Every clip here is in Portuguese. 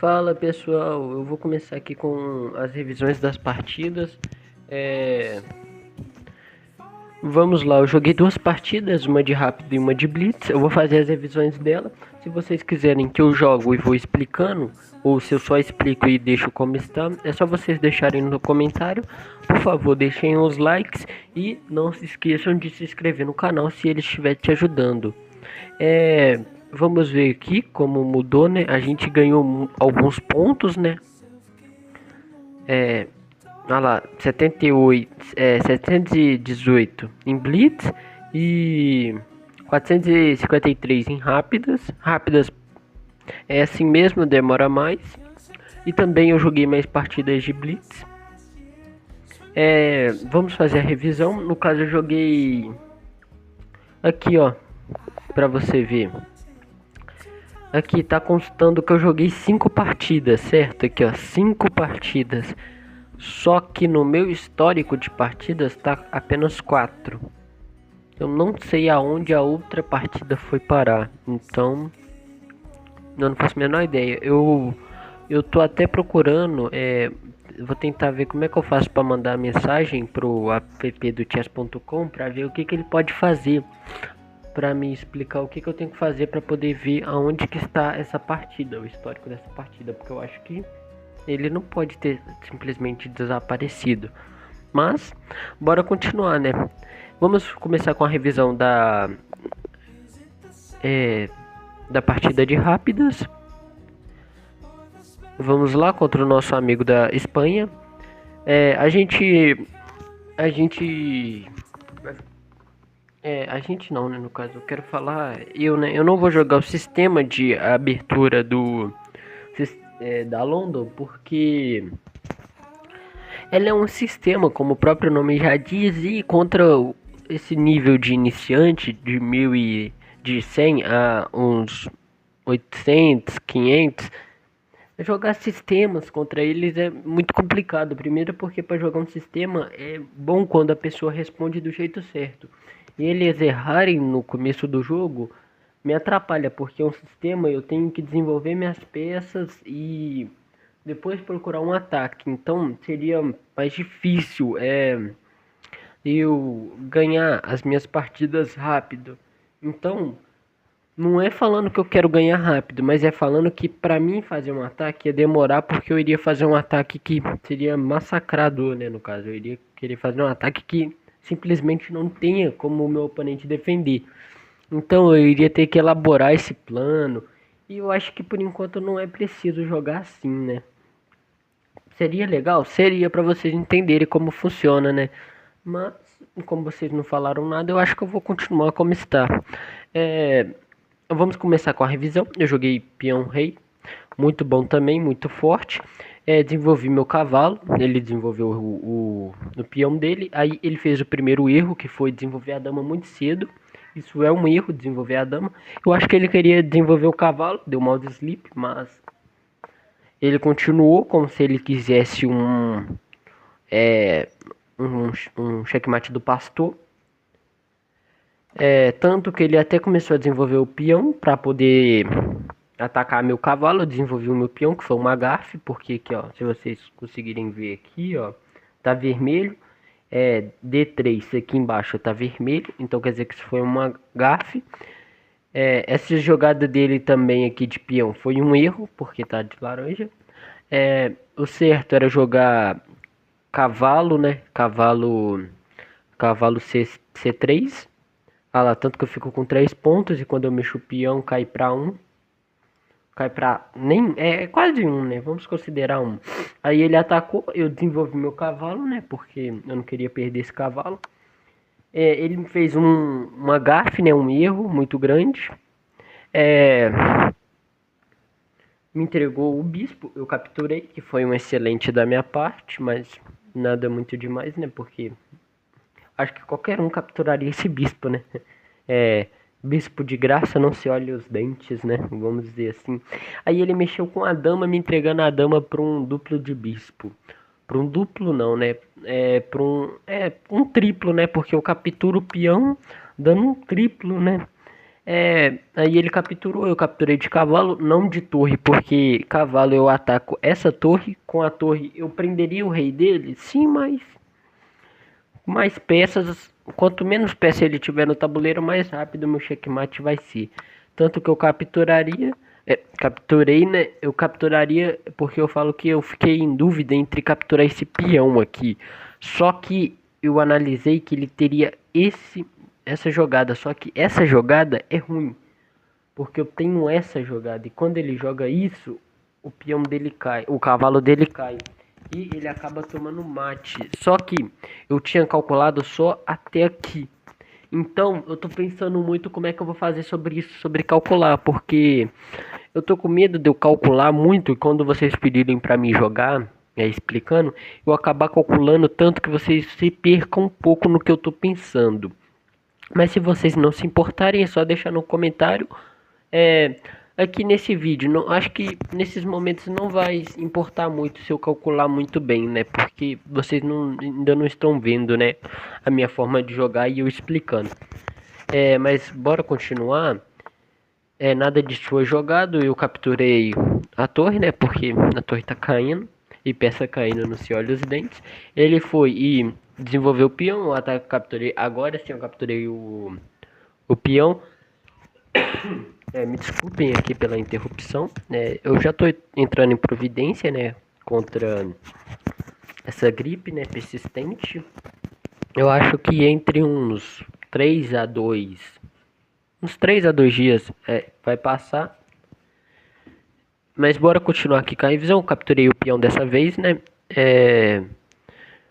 Fala pessoal, eu vou começar aqui com as revisões das partidas. É... Vamos lá, eu joguei duas partidas, uma de rápido e uma de blitz. Eu vou fazer as revisões dela. Se vocês quiserem que eu jogo e vou explicando, ou se eu só explico e deixo como está, é só vocês deixarem no comentário. Por favor, deixem os likes e não se esqueçam de se inscrever no canal se ele estiver te ajudando. Vamos ver aqui como mudou, né? A gente ganhou alguns pontos, né? Olha lá, 718 em blitz e 453 em rápidas. Rápidas é assim mesmo, demora mais. E também eu joguei mais partidas de blitz. Vamos fazer a revisão. No caso eu joguei aqui, ó, pra você ver. Aqui tá constando que eu joguei 5 partidas, certo? Aqui, ó, 5 partidas. Só que no meu histórico de partidas tá apenas 4. Eu não sei aonde a outra partida foi parar. Então, eu não faço a menor ideia. Eu tô até procurando. Vou tentar ver como é que eu faço para mandar mensagem pro app do chess.com para ver o que ele pode fazer. Para me explicar o que eu tenho que fazer para poder ver aonde que está essa partida, o histórico dessa partida. Porque eu acho que ele não pode ter simplesmente desaparecido. Mas, bora continuar, né? Vamos começar com a revisão da partida de rápidas. Vamos lá contra o nosso amigo da Espanha. A gente não, né? No caso, eu quero falar né? Eu não vou jogar o sistema de abertura da London porque ela é um sistema, como o próprio nome já diz, e contra esse nível de iniciante de 100 a uns 800, 500, jogar sistemas contra eles é muito complicado. Primeiro porque para jogar um sistema é bom quando a pessoa responde do jeito certo. E eles errarem no começo do jogo me atrapalha, porque é um sistema, eu tenho que desenvolver minhas peças e depois procurar um ataque. Então seria mais difícil eu ganhar as minhas partidas rápido. Então, não é falando que eu quero ganhar rápido, mas é falando que para mim fazer um ataque ia demorar, porque eu iria fazer um ataque que seria massacrador, né? No caso, eu iria querer fazer um ataque que simplesmente não tenha como o meu oponente defender. Então eu iria ter que elaborar esse plano. E eu acho que por enquanto não é preciso jogar assim, né? Seria legal? Seria para vocês entenderem como funciona, né? Mas, como vocês não falaram nada, eu acho que eu vou continuar como está. É, Vamos começar com a revisão. Eu joguei peão rei, muito bom também, muito forte. Desenvolvi meu cavalo, ele desenvolveu o peão dele. Aí ele fez o primeiro erro, que foi desenvolver a dama muito cedo. Isso é um erro, desenvolver a dama. Eu acho que ele queria desenvolver o cavalo, deu mouse sleep, mas ele continuou como se ele quisesse um checkmate do pastor. Tanto que ele até começou a desenvolver o peão para poder atacar meu cavalo. Eu desenvolvi o meu peão, que foi uma gafe, porque aqui, ó, se vocês conseguirem ver aqui, ó, tá vermelho. D3 aqui embaixo tá vermelho, então quer dizer que isso foi uma gafe. Essa jogada dele também aqui de peão foi um erro, porque tá de laranja. O certo era jogar cavalo, né? Cavalo C3. Ah lá, tanto que eu fico com 3 pontos e quando eu mexo o peão cai pra 1. Cai pra. Nem. É quase 1, né? Vamos considerar 1. Aí ele atacou, eu desenvolvi meu cavalo, né? Porque eu não queria perder esse cavalo. Ele fez uma gafe, né? Um erro muito grande. Me entregou o bispo, eu capturei, que foi um excelente da minha parte, mas nada muito demais, né? Porque acho que qualquer um capturaria esse bispo, né? Bispo de graça não se olha os dentes, né? Vamos dizer assim. Aí ele mexeu com a dama, me entregando a dama para um duplo de bispo. Para um duplo não, né? Para um triplo, né? Porque eu capturo o peão dando um triplo, né? Aí ele capturou, eu capturei de cavalo, não de torre, porque cavalo eu ataco essa torre, com a torre eu prenderia o rei dele, sim, mas mais peças, quanto menos peças ele tiver no tabuleiro, mais rápido meu checkmate vai ser. Tanto que eu capturaria, capturei, né? Eu capturaria porque eu falo que eu fiquei em dúvida entre capturar esse peão aqui. Só que eu analisei que ele teria essa jogada, só que essa jogada é ruim, porque eu tenho essa jogada e quando ele joga isso, o peão dele cai, o cavalo dele cai e ele acaba tomando mate. Só que eu tinha calculado só até aqui. Então, eu tô pensando muito como é que eu vou fazer sobre isso, sobre calcular, porque eu tô com medo de eu calcular muito e quando vocês pedirem para mim jogar, explicando, eu acabar calculando tanto que vocês se percam um pouco no que eu tô pensando. Mas se vocês não se importarem, é só deixar no comentário. É, aqui nesse vídeo, não, acho que nesses momentos não vai importar muito se eu calcular muito bem, né? Porque vocês ainda não estão vendo, né? A minha forma de jogar e eu explicando. Mas bora continuar. Nada disso foi jogado, eu capturei a torre, né? Porque a torre tá caindo e peça caindo não se olha os dentes. Ele foi e desenvolveu o peão, o ataque capturei. Agora sim eu capturei o peão. Me desculpem aqui pela interrupção. Eu já tô entrando em providência, né? Contra essa gripe, né? Persistente. Eu acho que entre uns 3 a 2 uns 3 a 2 dias vai passar. Mas bora continuar aqui com a revisão. Eu capturei o peão dessa vez, né?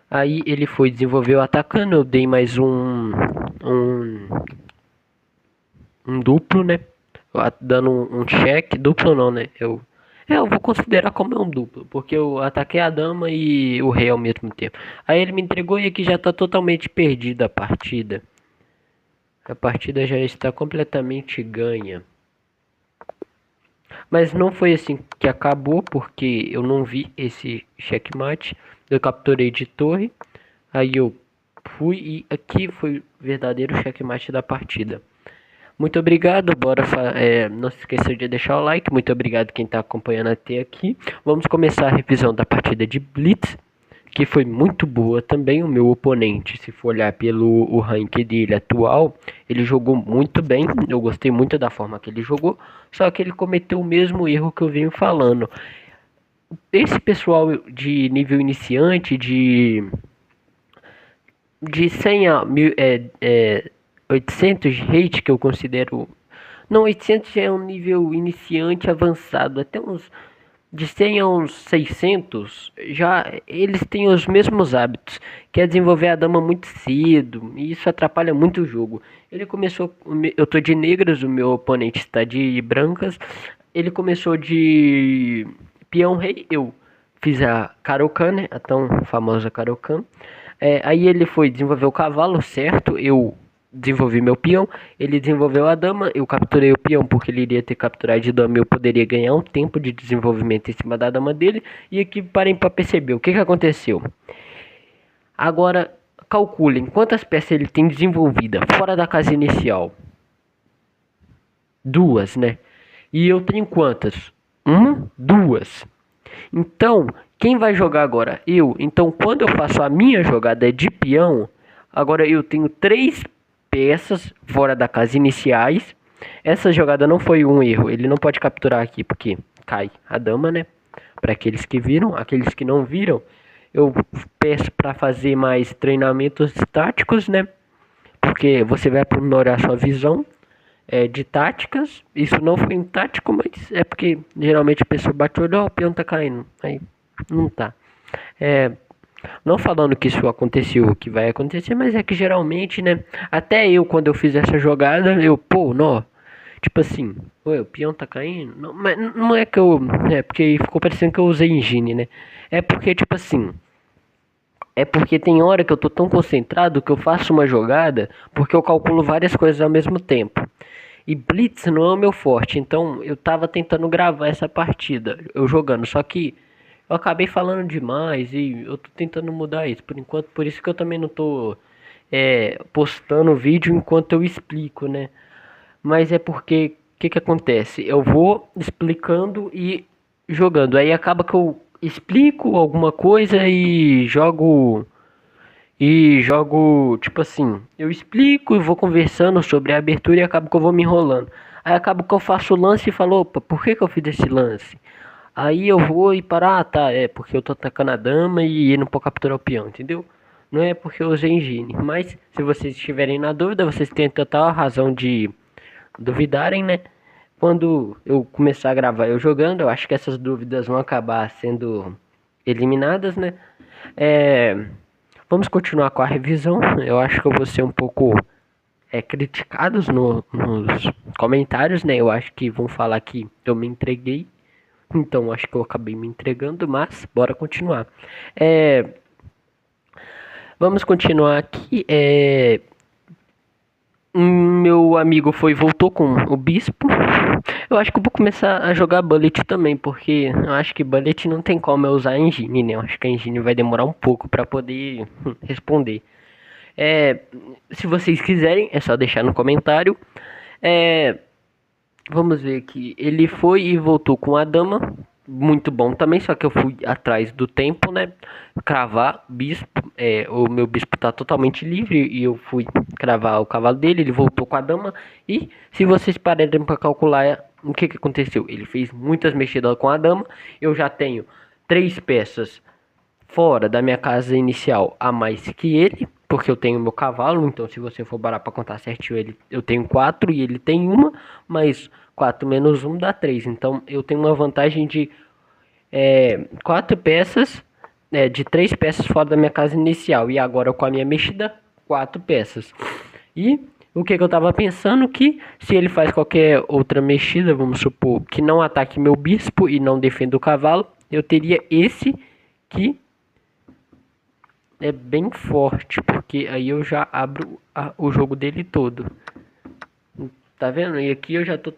Aí ele foi desenvolver o atacando. Eu dei mais um duplo, né? Dando um check. Duplo não, né? Eu vou considerar como um duplo, porque eu ataquei a dama e o rei ao mesmo tempo. Aí ele me entregou e aqui já está totalmente perdida a partida. A partida já está completamente ganha. Mas não foi assim que acabou, porque eu não vi esse checkmate. Eu capturei de torre. Aí eu fui e aqui foi o verdadeiro checkmate da partida. Muito obrigado, não se esqueça de deixar o like, muito obrigado quem está acompanhando até aqui. Vamos começar a revisão da partida de Blitz, que foi muito boa também. O meu oponente, se for olhar pelo rank dele atual, ele jogou muito bem, eu gostei muito da forma que ele jogou, só que ele cometeu o mesmo erro que eu venho falando. Esse pessoal de nível iniciante, de 100 a 800 de rate, que eu considero... Não, 800 já é um nível iniciante avançado. Até uns... De 100 a uns 600, já eles têm os mesmos hábitos. Que é desenvolver a dama muito cedo. E isso atrapalha muito o jogo. Ele começou... Eu tô de negras, o meu oponente está de brancas. Ele começou de peão rei. Eu fiz a Caro-Kann, né? A tão famosa Caro-Kann. Aí ele foi desenvolver o cavalo, certo? Eu desenvolvi meu peão, ele desenvolveu a dama, eu capturei o peão porque ele iria ter capturado de dama e eu poderia ganhar um tempo de desenvolvimento em cima da dama dele. E aqui parem para perceber o que aconteceu. Agora calculem quantas peças ele tem desenvolvida fora da casa inicial. Duas, né? E eu tenho quantas? Uma, duas. Então, quem vai jogar agora? Eu. Então, quando eu faço a minha jogada de peão, agora eu tenho 3 peças fora da casa iniciais. Essa jogada não foi um erro. Ele não pode capturar aqui, porque cai a dama, né? Para aqueles que viram. Aqueles que não viram, eu peço para fazer mais treinamentos táticos, né? Porque você vai aprimorar sua visão de táticas. Isso não foi um tático, mas é porque geralmente a pessoa bate o olho, o peão tá caindo. Aí não tá. Não falando que isso aconteceu, que vai acontecer, mas é que geralmente, né? Até eu, quando eu fiz essa jogada, não. Tipo assim, o peão tá caindo. Não, mas não é que eu. É porque ficou parecendo que eu usei engine, né? É porque, tipo assim. É porque tem hora que eu tô tão concentrado que eu faço uma jogada porque eu calculo várias coisas ao mesmo tempo. E Blitz não é o meu forte, então eu tava tentando gravar essa partida, eu jogando, só que eu acabei falando demais e eu tô tentando mudar isso por enquanto, por isso que eu também não tô postando vídeo enquanto eu explico, né? Mas é porque, o que que acontece? Eu vou explicando e jogando. Aí acaba que eu explico alguma coisa e jogo, tipo assim, eu explico e vou conversando sobre a abertura e acabo que eu vou me enrolando. Aí acabo que eu faço o lance e falo, opa, por que que eu fiz esse lance? Aí eu vou e parar, tá, é porque eu tô atacando a dama e não pode capturar o peão, entendeu? Não é porque eu usei engine, mas se vocês estiverem na dúvida, vocês têm total razão de duvidarem, né? Quando eu começar a gravar eu jogando, eu acho que essas dúvidas vão acabar sendo eliminadas, né? É, vamos continuar com a revisão. Eu acho que eu vou ser um pouco criticados nos comentários, né? Eu acho que vão falar que eu me entreguei. Então acho que eu acabei me entregando, mas bora continuar. É, vamos continuar aqui. Meu amigo voltou com o bispo. Eu acho que eu vou começar a jogar Bullet também, porque eu acho que Bullet não tem como eu usar a engine, né? Eu acho que a engine vai demorar um pouco para poder responder. Se vocês quiserem, é só deixar no comentário. É, vamos ver aqui. Ele foi e voltou com a dama. Muito bom também, só que eu fui atrás do tempo, né? Cravar bispo. O meu bispo tá totalmente livre e eu fui cravar o cavalo dele. Ele voltou com a dama. E se vocês pararem para calcular o que aconteceu, ele fez muitas mexidas com a dama. Eu já tenho 3 peças fora da minha casa inicial a mais que ele, porque eu tenho meu cavalo. Então se você for parar para contar certinho, eu tenho 4 e ele tem uma, mas 4 menos 1 dá 3. Então eu tenho uma vantagem de 4 peças, de 3 peças fora da minha casa inicial. E agora com a minha mexida, 4 peças. E o que eu tava pensando, que se ele faz qualquer outra mexida, vamos supor que não ataque meu bispo e não defenda o cavalo, eu teria esse que é bem forte, porque aí eu já abro o jogo dele todo. Tá vendo? E aqui eu já tô...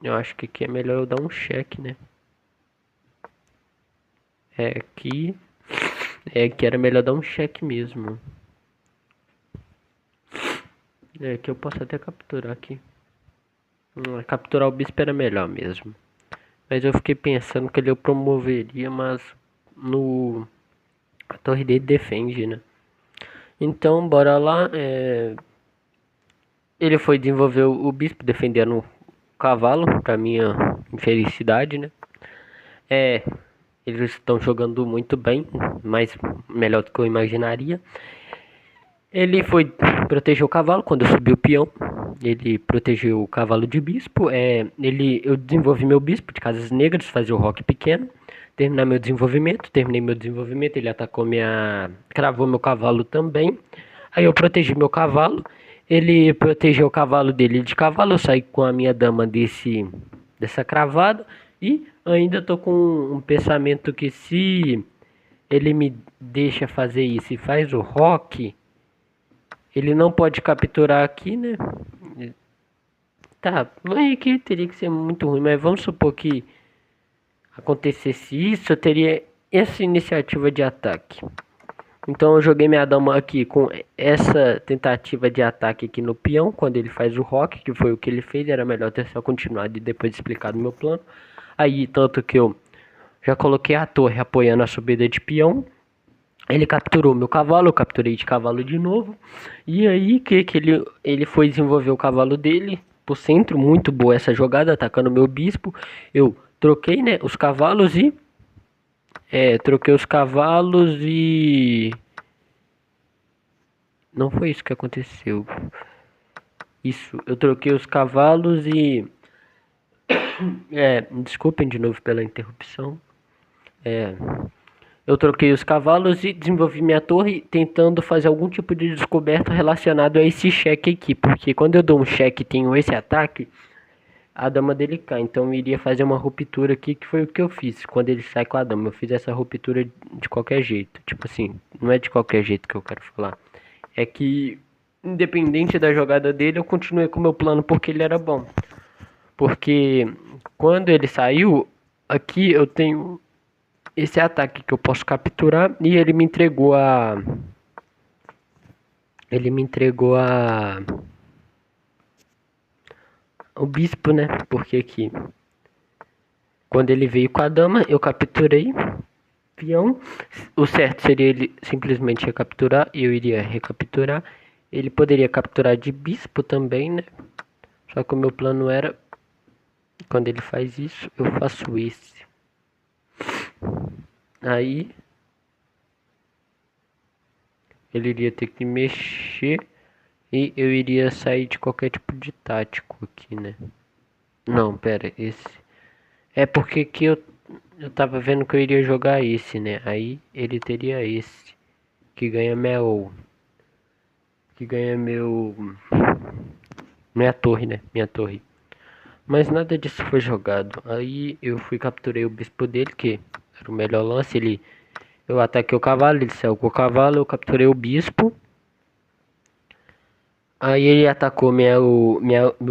Eu acho que aqui é melhor eu dar um check, né? Aqui... aqui era melhor dar um check mesmo. Aqui eu posso até capturar aqui. Capturar o bispo era melhor mesmo. Mas eu fiquei pensando que ele eu promoveria, mas a torre dele defende, né? Então, bora lá. Ele foi desenvolver o bispo defendendo o cavalo, pra minha infelicidade, né? Eles estão jogando muito bem, mas melhor do que eu imaginaria. Ele foi proteger o cavalo quando eu subi o peão. Ele protegeu o cavalo de bispo. Eu desenvolvi meu bispo de casas negras, fazer o rock pequeno. Terminei meu desenvolvimento. Ele atacou cravou meu cavalo também. Aí eu protegi meu cavalo. Ele protegeu o cavalo dele de cavalo. Eu saí com a minha dama dessa cravada. E ainda tô com um pensamento que se ele me deixa fazer isso e faz o rock, ele não pode capturar aqui, né? Tá, aí que teria que ser muito ruim, mas vamos supor que acontecesse isso, eu teria essa iniciativa de ataque. Então eu joguei minha dama aqui com essa tentativa de ataque aqui no peão, quando ele faz o rock, que foi o que ele fez. Era melhor ter só continuado e depois explicado o meu plano. Aí, tanto que eu já coloquei a torre apoiando a subida de peão. Ele capturou meu cavalo, eu capturei de cavalo de novo. E aí que ele foi desenvolver o cavalo dele pro centro. Muito boa essa jogada, atacando meu bispo. Eu troquei, né, os cavalos e... troquei os cavalos e... Não foi isso que aconteceu. Isso, eu troquei os cavalos e... desculpem de novo pela interrupção. Eu troquei os cavalos e desenvolvi minha torre tentando fazer algum tipo de descoberta relacionado a esse cheque aqui. Porque quando eu dou um cheque e tenho esse ataque, a dama dele cai. Então eu iria fazer uma ruptura aqui, que foi o que eu fiz quando ele sai com a dama. Eu fiz essa ruptura de qualquer jeito. Tipo assim, não é de qualquer jeito que eu quero falar. É que, independente da jogada dele, eu continuei com o meu plano porque ele era bom. Porque quando ele saiu, aqui eu tenho esse ataque que eu posso capturar e ele me entregou ele me entregou o bispo, né? Porque aqui, quando ele veio com a dama, eu capturei peão. O certo seria ele simplesmente recapturar e eu iria recapturar. Ele poderia capturar de bispo também, né? Só que o meu plano era, quando ele faz isso, eu faço esse. Aí ele iria ter que mexer e eu iria sair de qualquer tipo de tático aqui, né? Não, pera, esse. É porque aqui eu tava vendo que eu iria jogar esse, né? Aí ele teria esse. Que ganha meu. Que ganha meu. Minha torre, né? Minha torre. Mas nada disso foi jogado. Aí eu fui capturei o bispo dele, que era o melhor lance. Eu ataquei o cavalo, ele saiu com o cavalo, eu capturei o bispo. Aí ele atacou meu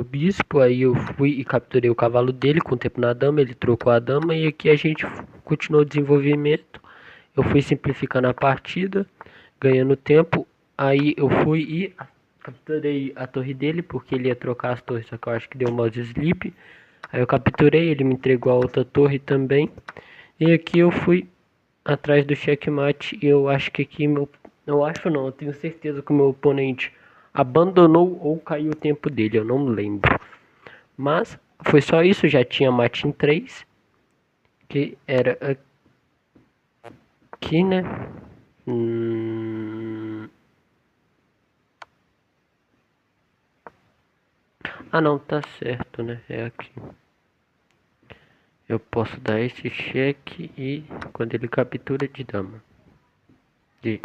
bispo, aí eu fui e capturei o cavalo dele com o tempo na dama, ele trocou a dama e aqui a gente continuou o desenvolvimento. Eu fui simplificando a partida, ganhando tempo. Aí eu fui e capturei a torre dele, porque ele ia trocar as torres, só que eu acho que deu um mouse sleep. Aí eu capturei, ele me entregou a outra torre também. E aqui eu fui atrás do checkmate e eu acho que aqui meu... Eu acho não, eu tenho certeza que o meu oponente abandonou ou caiu o tempo dele, eu não lembro. Mas foi só isso, já tinha mate em 3, que era aqui, né? Ah não, tá certo, né? É aqui. Eu posso dar esse cheque e quando ele captura de dama. De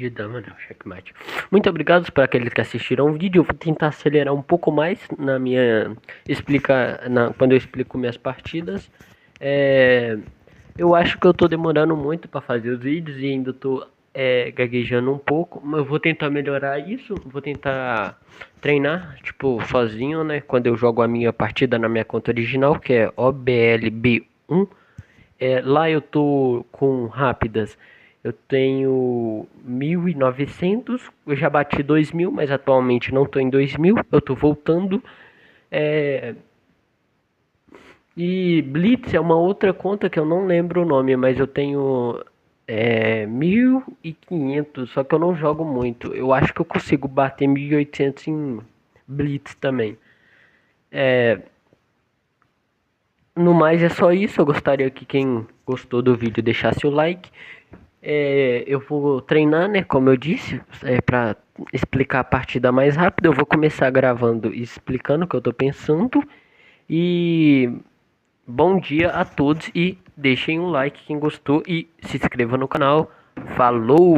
dama, não, checkmate. Muito obrigado para aqueles que assistiram o vídeo. Eu vou tentar acelerar um pouco mais na minha quando eu explico minhas partidas. Eu acho que eu tô demorando muito para fazer os vídeos e ainda tô gaguejando um pouco, mas eu vou tentar melhorar isso. Vou tentar treinar, tipo, sozinho, né? Quando eu jogo a minha partida na minha conta original, que é OBLB1. Lá eu tô com rápidas. Eu tenho 1.900. Eu já bati 2.000, mas atualmente não tô em 2.000. Eu tô voltando. E Blitz é uma outra conta que eu não lembro o nome, mas eu tenho 1.500. Só que eu não jogo muito. Eu acho que eu consigo bater 1.800 em Blitz também. No mais é só isso. Eu gostaria que quem gostou do vídeo deixasse o like. Eu vou treinar, né? Como eu disse, para explicar a partida mais rápido. Eu vou começar gravando e explicando o que eu tô pensando. E bom dia a todos e deixem um like quem gostou e se inscreva no canal. Falou!